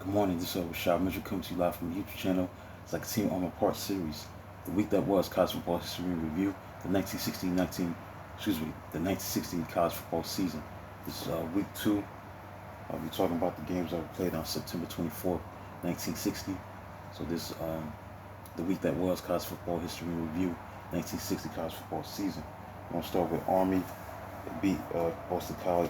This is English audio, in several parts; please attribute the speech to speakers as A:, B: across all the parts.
A: Good morning, this is Rashad Mitchell coming to you live from the YouTube channel. It's like a team on a part series. The week that was college football history review, the 1960 college football season. This is week 2. I'll be talking about the games that were played on September 24th, 1960. So this the week that was college football history review, 1960 college football season. I'm going to start with Army. It beat Boston College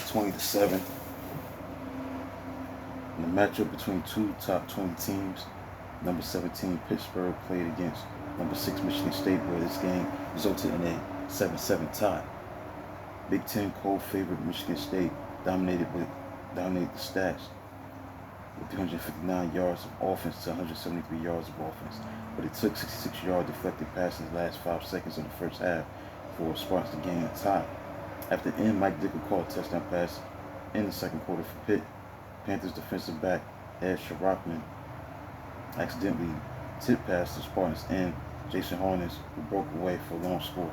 A: 20-7. In the matchup between two top 20 teams, number 17 Pittsburgh played against number 6 Michigan State, where this game resulted in a 7-7 tie. Big Ten cold favorite Michigan State dominated the stats with 359 yards of offense to 173 yards of offense, but it took 66-yard deflected passes in the last 5 seconds of the first half for Spartans to gain a tie. After the end, Mike Dicker caught a touchdown pass in the second quarter for Pitt. Panthers defensive back Ed Sharachman accidentally tip passed the Spartans and Jason Harness, who broke away for a long score.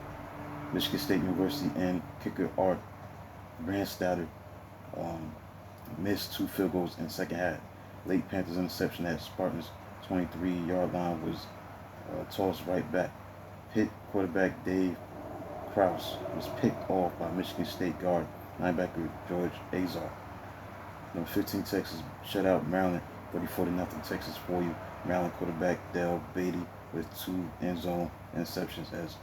A: Michigan State University and kicker Art Brandstatter missed 2 field goals in the second half. Late Panthers interception at Spartans' 23-yard line was tossed right back. Pitt quarterback Dave Krause was picked off by Michigan State guard linebacker George Azar. Number 15 Texas shut out Maryland 34-0. Texas for you. Maryland quarterback Dale Beatty with 2 end zone interceptions as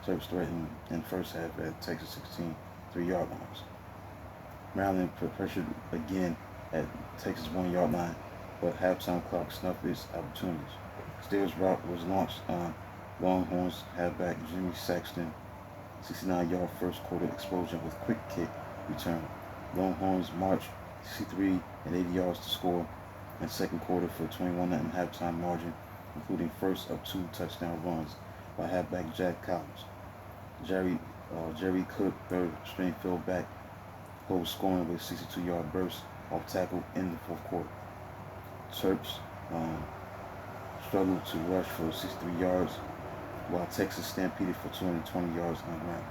A: Terps threatened in the first half at Texas 16 3-yard lines. Maryland pressured again at Texas 1-yard line, but halftime clock snuffed its opportunities. Steelers route was launched on Longhorns halfback Jimmy Saxton 69-yard first quarter explosion with quick kick return. Longhorns marched 63 and 80 yards to score in second quarter for 21-0 halftime margin, including first of 2 touchdown runs by halfback Jack Collins. Jerry Cook, third string fullback, goal scoring with a 62-yard burst off tackle in the fourth quarter. Terps struggled to rush for 63 yards, while Texas stampeded for 220 yards on the ground.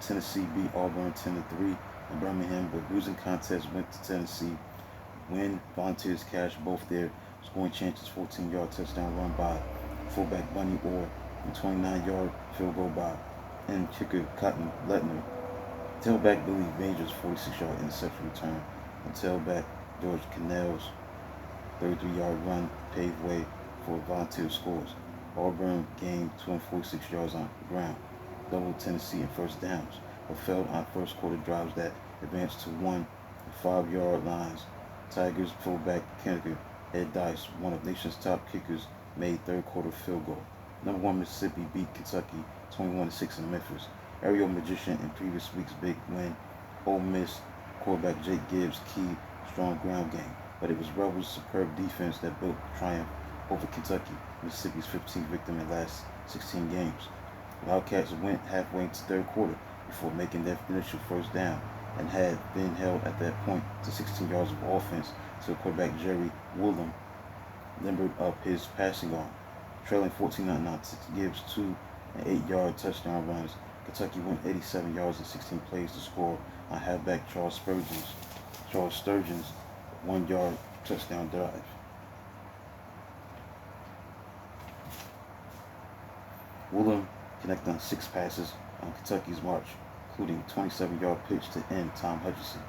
A: Tennessee beat Auburn 10-3 in Birmingham, but losing contest went to Tennessee. When Volunteers cashed both their scoring chances, 14-yard touchdown run by fullback Bunny Orr and 29-yard field goal by end kicker Cotton Lettner. Tailback Billy Majors' 46-yard interception return and tailback George Cannell's 33-yard run paved way for Volunteer scores. Auburn gained 246 yards on the ground, doubled Tennessee in first downs, but failed on first quarter drives that advanced to 1 and 5-yard lines. Tigers fullback kicker Ed Dice, one of the nation's top kickers, made third quarter field goal. Number 1 Mississippi beat Kentucky 21-6 in Memphis. Aerial magician in previous week's big win. Ole Miss quarterback Jake Gibbs key strong ground game, but it was Rebels' superb defense that built triumph over Kentucky, Mississippi's 15th victim in the last 16 games. Wildcats went halfway into third quarter before making their initial first down and had been held at that point to 16 yards of offense until quarterback Jerry Woolham limbered up his passing arm. Trailing 14-0 to Gibbs' 2 and 8-yard touchdown runs, Kentucky went 87 yards in 16 plays to score on halfback Charles Sturgeon's 1-yard touchdown drive. Woolham connected on 6 passes on Kentucky's march, including a 27-yard pitch to end Tom Hutchinson.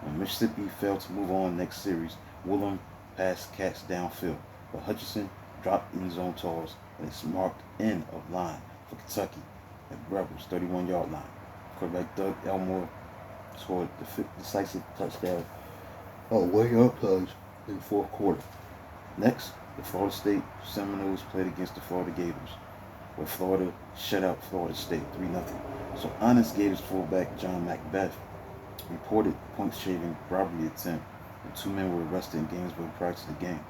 A: When Mississippi failed to move on next series, Woolham passed cats downfield, but Hutchinson dropped in zone toss and it's marked end of line for Kentucky at Rebels' 31-yard line. Quarterback Doug Elmore scored the decisive touchdown way up in the fourth quarter. Next, the Florida State Seminoles played against the Florida Gators, where Florida shut out Florida State 3-0. So honest Gators fullback John Macbeth reported point-shaving robbery attempt, and 2 men were arrested in Gainesville prior to the game.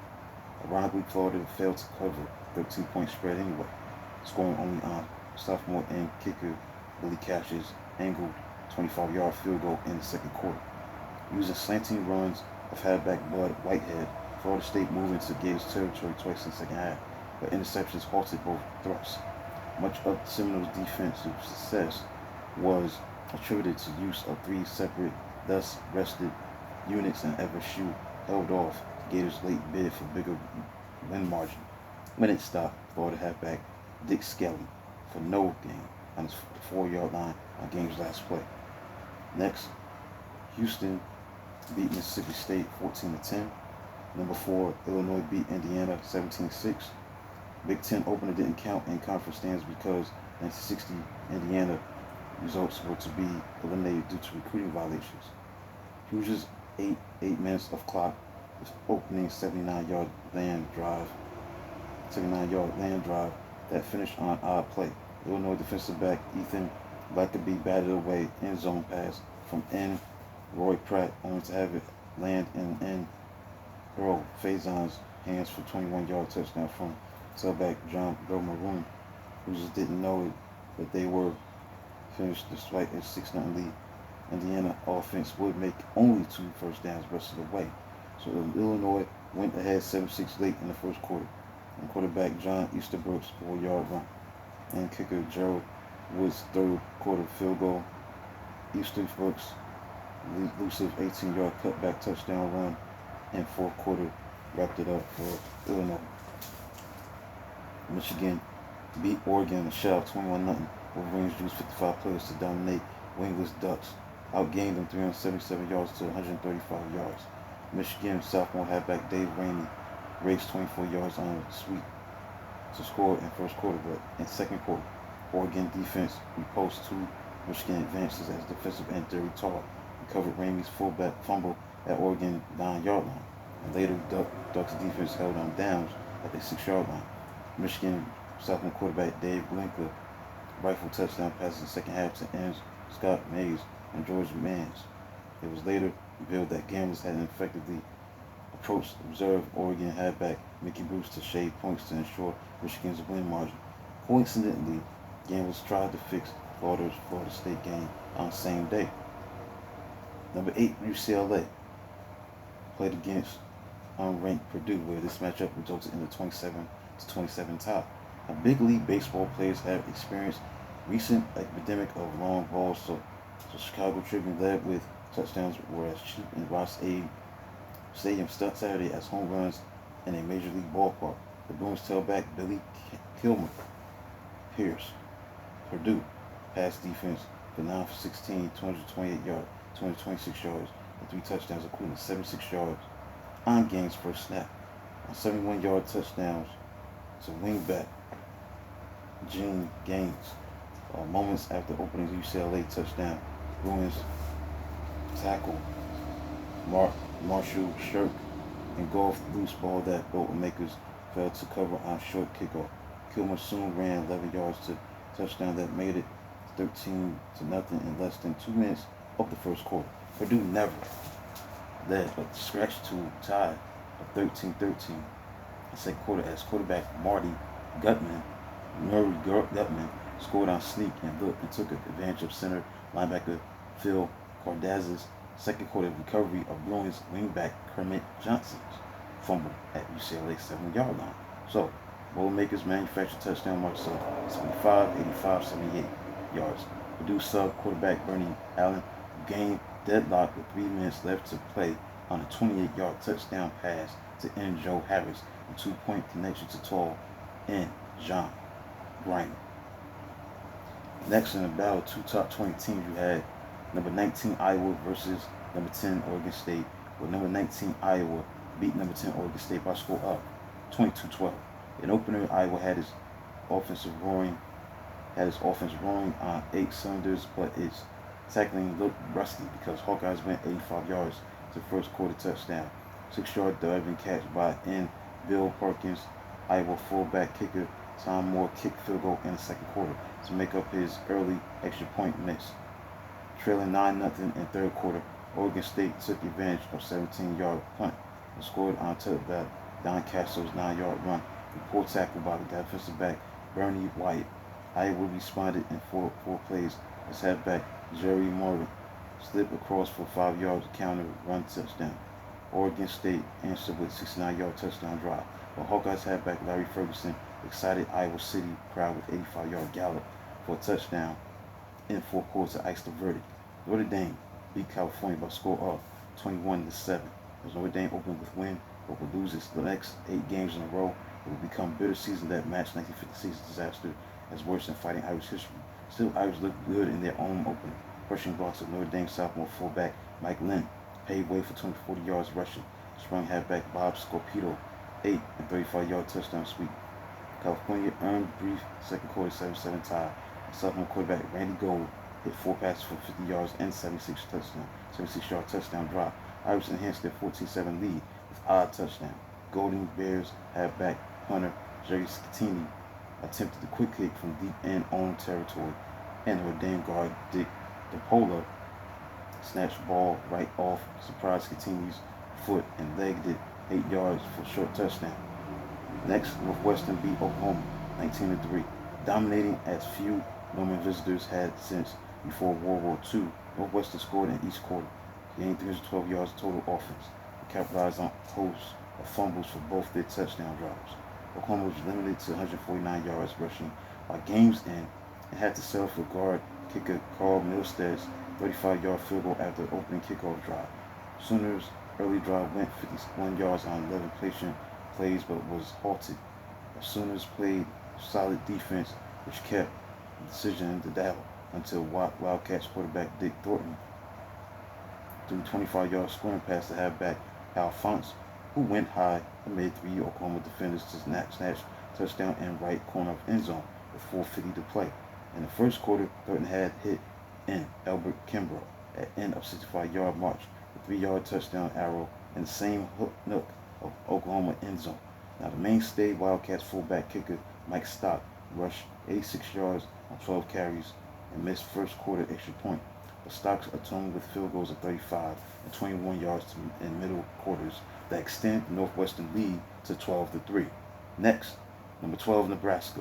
A: Ironically, Florida failed to cover 13-point spread anyway, scoring only on sophomore end kicker Billy Cash's angled 25-yard field goal in the second quarter. Using slanting runs of halfback Bud Whitehead, Florida State moved into Gators territory twice in the second half, but interceptions halted both thrusts. Much of the Seminoles' defensive success was attributed to use of 3 separate, thus rested units and FSU held off Gators' late bid for bigger win margin. When it stopped, Florida halfback Dick Skelly for no gain on his 4-yard line on game's last play. Next, Houston beat Mississippi State 14-10. Number 4, Illinois beat Indiana 17-6. Big Ten opener didn't count in conference stands because 1960 Indiana results were to be eliminated due to recruiting violations. Hoosiers 8 minutes of clock with opening 79-yard land drive that finished on odd play. Illinois defensive back Ethan Blackaby batted away end zone pass from N. Roy Pratt, only to have it land in N. Earl Faison's hands for 21-yard touchdown from tailback John Joe Maroon, who just didn't know it, but they were finished despite a 6-0 lead. Indiana offense would make only 2 first downs the rest of the way. So Illinois went ahead 7-6 late in the first quarter. And quarterback John Easterbrook's 4-yard run. And kicker Gerald Wood's third quarter field goal. Easterbrook's elusive 18-yard cutback touchdown run and fourth quarter wrapped it up for Illinois. Michigan beat Oregon in the shell 21-0. Wolverines used 55 players to dominate wingless Ducks, outgained them 377 yards to 135 yards. Michigan sophomore halfback Dave Rainey raced 24 yards on a sweep to score in first quarter, but in second quarter, Oregon defense repulsed 2 Michigan advances as defensive end Derry Tarr recovered Rainey's fullback fumble at Oregon 9-yard line. And later, Ducks defense held on downs at the 6-yard line. Michigan sophomore quarterback Dave Blinker rifle touchdown passes in the second half to ends Scott Mays and George Mans. It was later revealed that gamblers had effectively approached observed Oregon halfback Mickey Bruce to shade points to ensure Michigan's win margin. Coincidentally, gamblers tried to fix Florida State game on the same day. Number 8, UCLA played against unranked Purdue, where this matchup resulted in a 27-27 tie. Now, big league baseball players have experienced recent epidemic of long balls, so Chicago Tribune led with touchdowns, whereas cheap in Ross Stadium Saturday as home runs in a major league ballpark. The Bruins tailback Billy Kilmer Pierce, Purdue, pass defense for 9 for 16, 228 yards, 226 yards, and 3 touchdowns, including 76 yards on game's first snap. On 71-yard touchdowns to wingback Gene Gaines. Moments after opening the UCLA touchdown, Bruins tackle Marshall Shirk engulfed loose ball that Boilermakers failed to cover on short kickoff. Kilmer soon ran 11 yards to touchdown that made it 13-0 in less than 2 minutes of the first quarter. Purdue never led but scratched to tie of 13-13 in second quarter as quarterback Murray Gutman scored on sneak and took advantage of center linebacker Phil Cardaz's second quarter recovery of Bruins wingback Kermit Johnson's fumble at UCLA's 7-yard line. So, Boilermakers manufactured touchdown marks of 75, 85, 78 yards. Purdue sub quarterback Bernie Allen gained deadlock with 3 minutes left to play on a 28-yard touchdown pass to end Joe Harris and 2-point connection to tall end John Griner. Next in the battle, 2 top 20 teams, you had number 19 Iowa versus number 10 Oregon State, where number 19 Iowa beat number 10 Oregon State by score of 22-12. In opener, Iowa had its offense roaring on 8 cylinders, but its tackling looked rusty because Hawkeyes went 85 yards to first quarter touchdown. 6-yard diving catch by N. Bill Perkins, Iowa fullback kicker Tom Moore kicked field goal in the second quarter to make up his early extra point miss. Trailing 9-0 in third quarter, Oregon State took advantage of 17-yard punt and scored on touchdown Don Castro's 9-yard run. A poor tackle by the defensive back Bernie Wyatt. Iowa responded in four plays as halfback Jerry Morgan slipped across for 5 yards to counter run touchdown. Oregon State answered with a 69-yard touchdown drive, while Hawkeyes halfback Larry Ferguson excited Iowa City crowd with 85-yard gallop for a touchdown in fourth quarter to ice the verdict. Notre Dame beat California by score of 21-7. As Notre Dame opened with win, but would lose its next 8 games in a row, it would become bitter season that matched 1950 season disaster as worse than Fighting Irish history. Still, Irish looked good in their own opening. Rushing blocks of Notre Dame sophomore fullback Mike Lynn paved way for 240 yards rushing. Sprung halfback Bob Scorpito 8 and 35-yard touchdown sweep. California earned brief second quarter 7-7 tie. Sophomore quarterback Randy Gold hit 4 passes for 50 yards and 76-yard touchdown drop. Irish enhanced their 14-7 lead with odd touchdown. Golden Bears halfback punter Jerry Scattini attempted the quick kick from deep in own territory, and Notre Dame guard Dick DePola snatched the ball right off surprise Scattini's foot and legged it 8 yards for a short touchdown. Next, Northwestern beat Oklahoma 19-3, dominating as few Norman visitors had since before World War II. Northwestern scored in each quarter, gained 312 yards total offense, and capitalized on hosts of fumbles for both their touchdown drives. Oklahoma was limited to 149 yards rushing by game's end and had to settle for guard kicker Carl Milsted's 35-yard field goal after the opening kickoff drive. Sooners' early drive went 51 yards on 11 patient plays but was halted. The Sooners played solid defense which kept the decision in the doubt until Wildcats quarterback Dick Thornton threw a 25-yard scoring pass to halfback Alphonse, who went high amid 3 Oklahoma defenders to snatch touchdown in right corner of end zone with 4:50 to play. In the first quarter, Thornton had hit in Albert Kimbrough at end of 65-yard march, a 3-yard touchdown arrow in the same nook of Oklahoma end zone. Now the mainstay Wildcats fullback kicker Mike Stock rushed 86 yards on 12 carries and missed first quarter extra point. But Stocks atoned with field goals of 35 and 21 yards in middle quarters that extend the Northwestern lead to 12-3. Next, number 12 Nebraska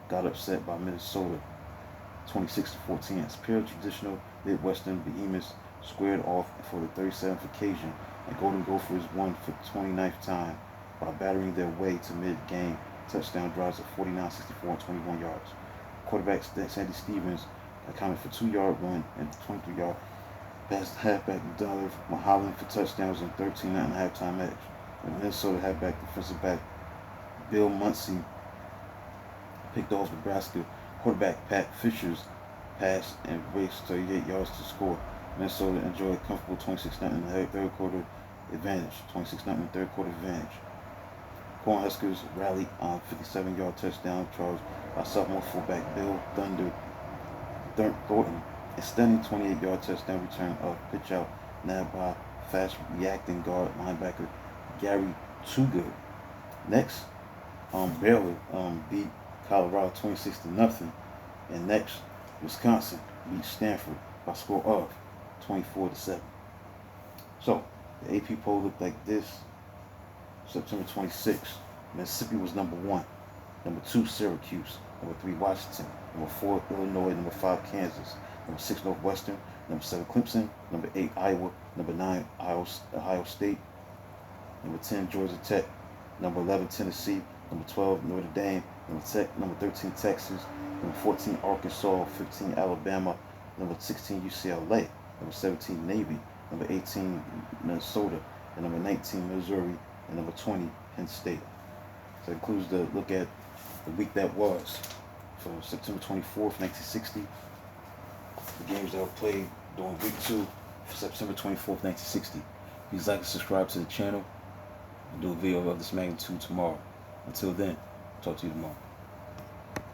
A: got upset by Minnesota 26-14 as pure traditional Midwestern behemoths squared off for the 37th occasion, and Golden Gophers won for the 29th time by battering their way to mid-game touchdown drives of 49, 64, and 21 yards. Quarterback Sandy Stevens accounted for 2-yard run and 23-yard pass to halfback Donovan Mulholland for touchdowns and 13 at halftime edge. And Minnesota halfback defensive back Bill Muncy picked off Nebraska quarterback Pat Fisher's pass and raced 38 yards to score. Minnesota enjoyed a comfortable 26-0 third quarter advantage. Cornhuskers rallied on 57-yard touchdown charge by sophomore fullback Bill Thunder Thornton. A stunning 28-yard touchdown return of pitch out nabbed by fast reacting guard linebacker Gary Toogood. Next, Baylor beat Colorado 26-0, and next, Wisconsin beat Stanford by a score of 24-7. So the AP poll looked like this. September 26th, Mississippi was number 1, number 2 Syracuse, number 3 Washington, number 4 Illinois, number 5 Kansas, number 6 Northwestern, number 7 Clemson, number 8 Iowa, number 9 Ohio State, number 10 Georgia Tech, number 11 Tennessee, number 12 Notre Dame, number 13 Texas, number 14 Arkansas, 15 Alabama, number 16 UCLA, number 17 Navy, number 18 Minnesota, and number 19 Missouri, and number 20 Penn State. So that includes the look at the week that was for September 24th, 1960. The games that were played during week 2 for September 24th, 1960. Please like and subscribe to the channel. I'll do a video of this magnitude tomorrow. Until then, talk to you tomorrow.